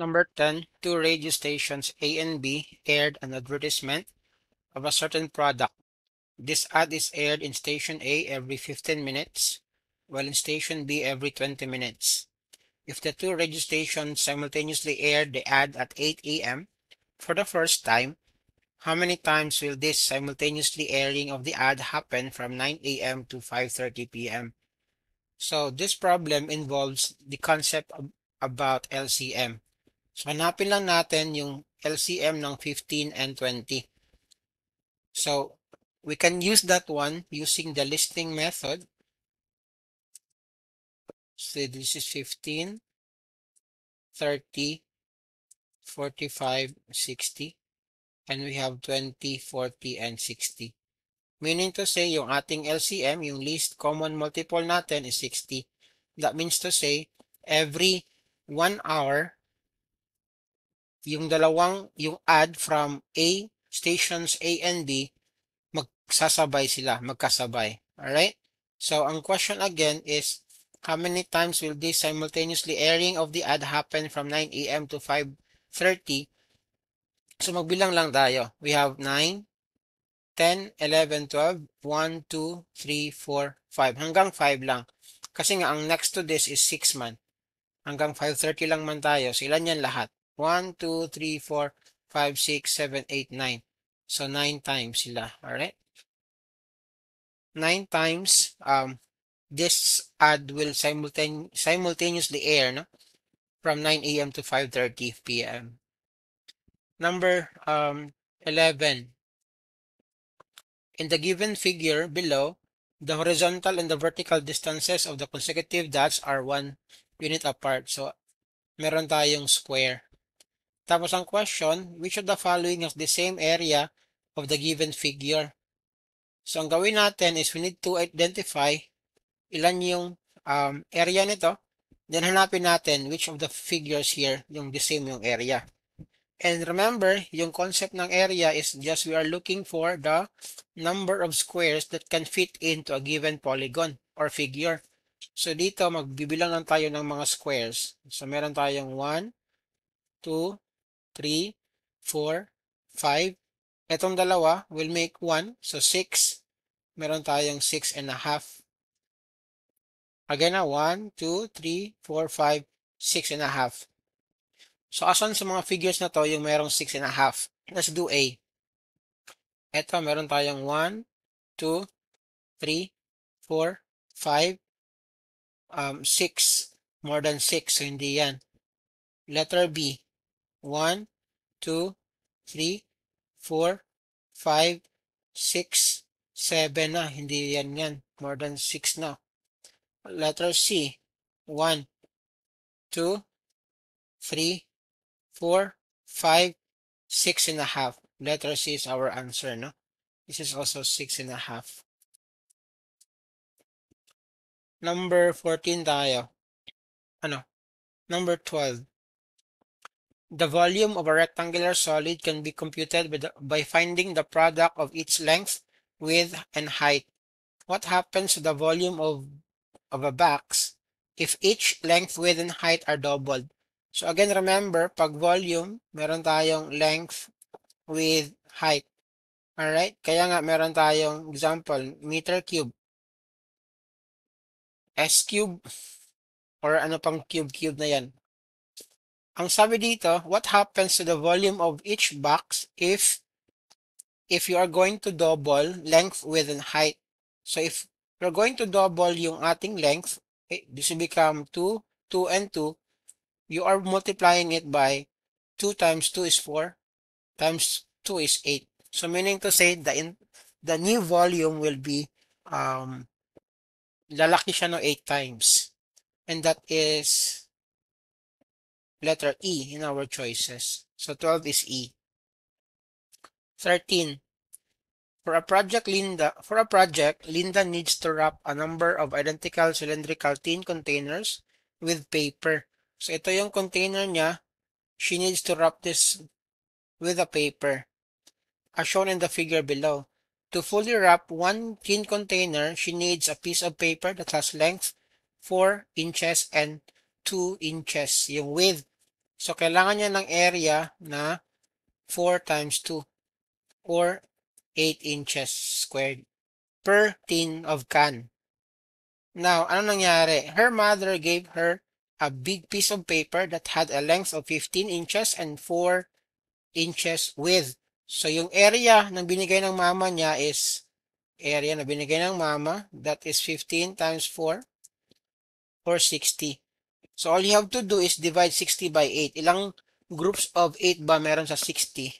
Number 10, two radio stations A and B aired an advertisement of a certain product. This ad is aired in station A every 15 minutes, while in station B every 20 minutes. If the two radio stations simultaneously air the ad at 8 a.m. for the first time, how many times will this simultaneously airing of the ad happen from 9 a.m. to 5:30 p.m.? So this problem involves the concept about LCM. So hanapin lang natin yung LCM ng 15 and 20. So we can use that one using the listing method. So this is 15, 30, 45, 60. And we have 20, 40, and 60. Meaning to say, yung ating LCM, yung least common multiple natin is 60. That means to say, every 1 hour, yung ad from stations A and B, magkasabay. Alright? So, ang question again is, how many times will this simultaneously airing of the ad happen from 9 a.m. to 5:30? So, magbilang lang tayo. We have 9, 10, 11, 12, 1, 2, 3, 4, 5. Hanggang 5 lang. Kasi nga, ang next to this is 6 man. Hanggang 5:30 lang man tayo. So, ilan yan lahat? 1, 2, 3, 4, 5, 6, 7, 8, 9. So, 9 times sila. Alright? 9 times, this ad will simultaneously air, no? From 9 a.m. to 5:30 p.m. Number 11. In the given figure below, the horizontal and the vertical distances of the consecutive dots are 1 unit apart. So, meron tayong square. Tapos ang question, which of the following has the same area of the given figure? So, ang gawin natin is we need to identify ilan yung area nito. Then, hanapin natin which of the figures here yung the same yung area. And remember, yung concept ng area is just we are looking for the number of squares that can fit into a given polygon or figure. So dito, magbibilang lang tayo ng mga squares. So meron tayong 1, 2, 3, 4, 5. Itong dalawa will make 1. So 6. Meron tayong 6 and a half. Again na, 1, 2, 3, 4, 5, 6 and a half. So, asan sa mga figures na to yung merong 6 and a half? Let's do A. Ito, meron tayong 1, 2, 3, 4, 5, 6. More than 6, so hindi yan. Letter B. 1, 2, 3, 4, 5, 6, 7 na. Hindi yan. More than 6 na. Letter C. 1, 2, 3, 4, 5, 6 and a half. Letter C is our answer, no? This is also 6 and a half. Number 14 tayo. Number 12. The volume of a rectangular solid can be computed by finding the product of its length, width, and height. What happens to the volume of a box if each length, width, and height are doubled? So again, remember, pag volume, meron tayong length, width, height. Alright? Kaya nga meron tayong example, meter cube, S cube, or ano pang cube na yan. Ang sabi dito, what happens to the volume of each box if you are going to double length, width, and height? So if you're going to double yung ating length, this will become 2, 2, and 2. You are multiplying it by 2 times 2 is 4, times 2 is 8. So meaning to say, the new volume will be, lalaki siya no 8 times. And that is letter E in our choices. So 12 is E. 13. For a project, Linda needs to wrap a number of identical cylindrical tin containers with paper. So ito yung container niya. She needs to wrap this with a paper, as shown in the figure below. To fully wrap one tin container, she needs a piece of paper that has length 4 inches and 2 inches. Yung width So, kailangan niya ng area na 4 times 2 or 8 inches squared per tin of can. Now, ano nangyari? Her mother gave her a big piece of paper that had a length of 15 inches and 4 inches width. So, yung area na binigay ng mama niya is area na binigay ng mama, that is 15 times 4 or 60. So, all you have to do is divide 60 by 8. Ilang groups of 8 ba meron sa 60?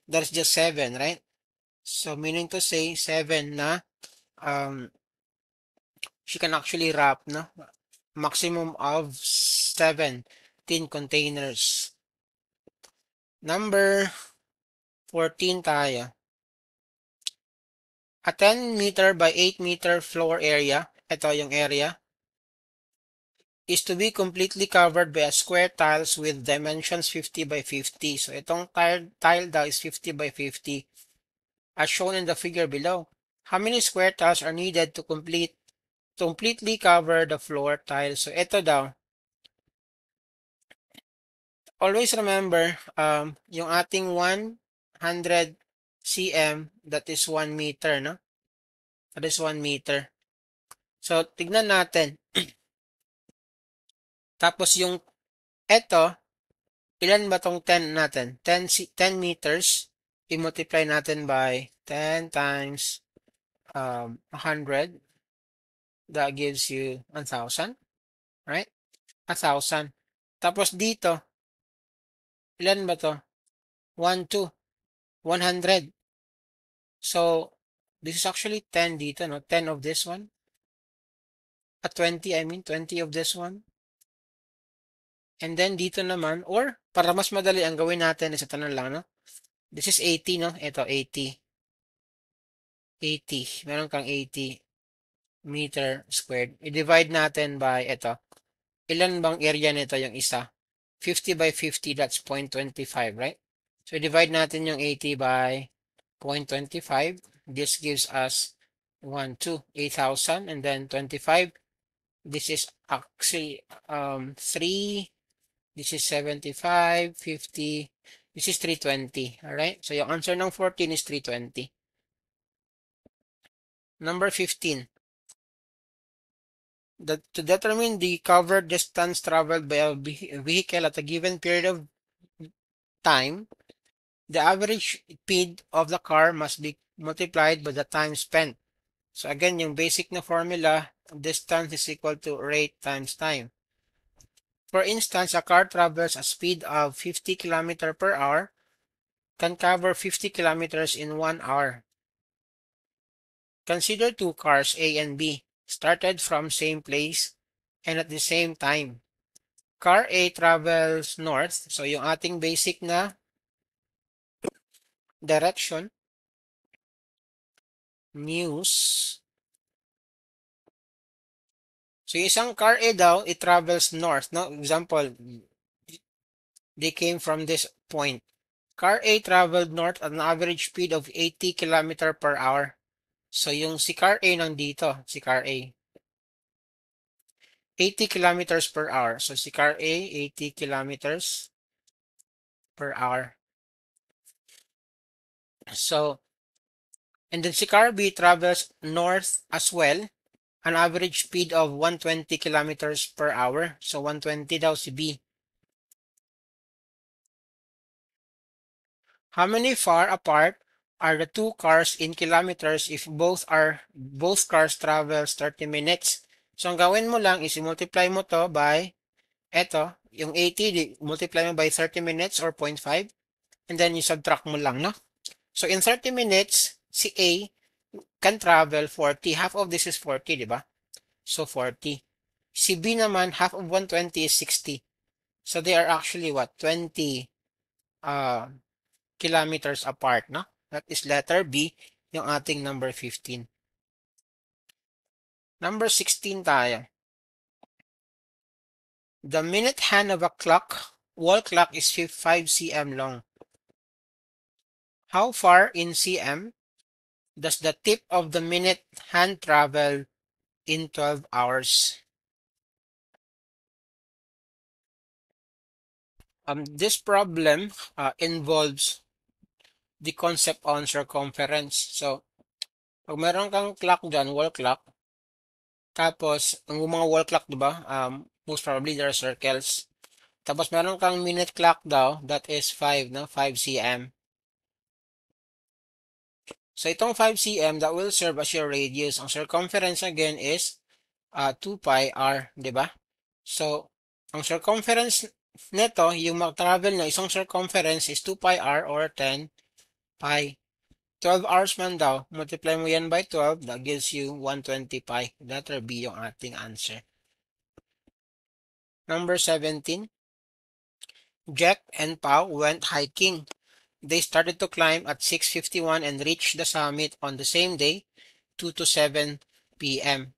That's just 7, right? So, meaning to say, 7 na um, she can actually wrap, no? Maximum of 17 containers. Number 14 tayo. A 10 meter by 8 meter floor area, ito yung area, is to be completely covered by a square tiles with dimensions 50 by 50. So itong tile daw is 50 by 50 as shown in the figure below. How many square tiles are needed to completely cover the floor tile? So ito daw, always remember yung ating 100 cm, that is 1 meter, no? That is 1 meter. So tignan natin. Tapos yung ito, ilan ba tong 10 natin? 10 meters. I-multiply natin by 10 times 100. That gives you 1,000. Right? 1,000. Tapos dito, ilan ba to? 1, 2. 100. So, this is actually 10 dito, no? 10 of this one. At 20, I mean, 20 of this one. And then dito naman, or para mas madali ang gawin natin is ito na lang, no? This is 80, no? Ito, 80. 80. Meron kang 80 meter squared. I-divide natin by ito. Ilan bang area nito yung isa? 50 by 50, that's 0.25, right? So, divide natin yung 80 by 0.25. This gives us 1, 2, 8,000. And then 25. This is actually 3. This is 75, 50. This is 320. Alright? So, yung answer ng 14 is 320. Number 15. To determine the covered distance traveled by a vehicle at a given period of time, the average speed of the car must be multiplied by the time spent. So again, yung basic na formula, distance is equal to rate times time. For instance, a car travels a speed of 50 km per hour, can cover 50 kilometers in 1 hour. Consider two cars A and B, started from same place and at the same time. Car A travels north, so yung ating basic na direction, news. So yung isang car A daw, it travels north, no? Example, they came from this point. Car A traveled north at an average speed of 80 km per hour. So yung si car A nandito, si car A. 80 kilometers per hour. So si car A, 80 kilometers per hour. So, and then si car B travels north as well, an average speed of 120 kilometers per hour. So 120 daw si B. How many far apart are the two cars in kilometers if both cars travels 30 minutes? So ang gawin mo lang is i-multiply mo to by eto, yung 80 multiply mo by 30 minutes or 0.5 and then you subtract mo lang, no? So in 30 minutes, si A can travel 40. Half of this is 40, di ba? So 40. Si B naman, half of 120 is 60. So they are actually what? 20 uh, kilometers apart, no? That is letter B, yung ating number 15. Number 16 tayo. The minute hand of a wall clock is 5 cm long. How far in cm does the tip of the minute hand travel in 12 hours? This problem involves the concept on circumference. So, pag meron kang clock dyan, wall clock, tapos, ang mga wall clock, di ba? Most probably there are circles. Tapos, meron kang minute clock daw, that is 5, no? 5 cm. So, itong 5 cm, that will serve as your radius. Ang circumference again is 2 pi r, di ba? So, ang circumference nito, yung mag-travel na isang circumference is 2 pi r or 10 pi. 12 hours man daw, multiply mo yan by 12, that gives you 120 pi. Letter B yung ating answer. Number 17, Jack and Pau went hiking. They started to climb at 6:51 and reached the summit on the same day, 2 to 7 p.m.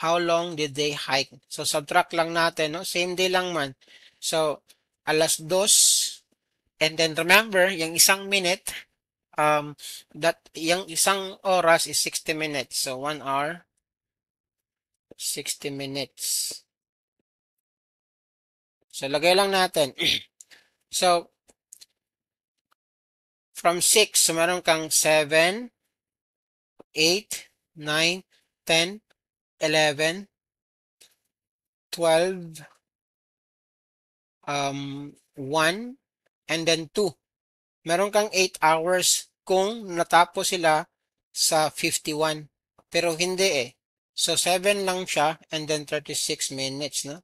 How long did they hike? So, subtract lang natin, no? Same day lang man. So, 2:00, and then remember, yung isang minute, yung isang oras is 60 minutes. So, 1 hour, 60 minutes. So, lagay lang natin. So, from 6, so meron kang 7, 8, 9, 10, 11, 12, 1, and then 2. Meron kang 8 hours kung natapos sila sa 51. Pero hindi eh. So, 7 lang siya and then 36 minutes, no?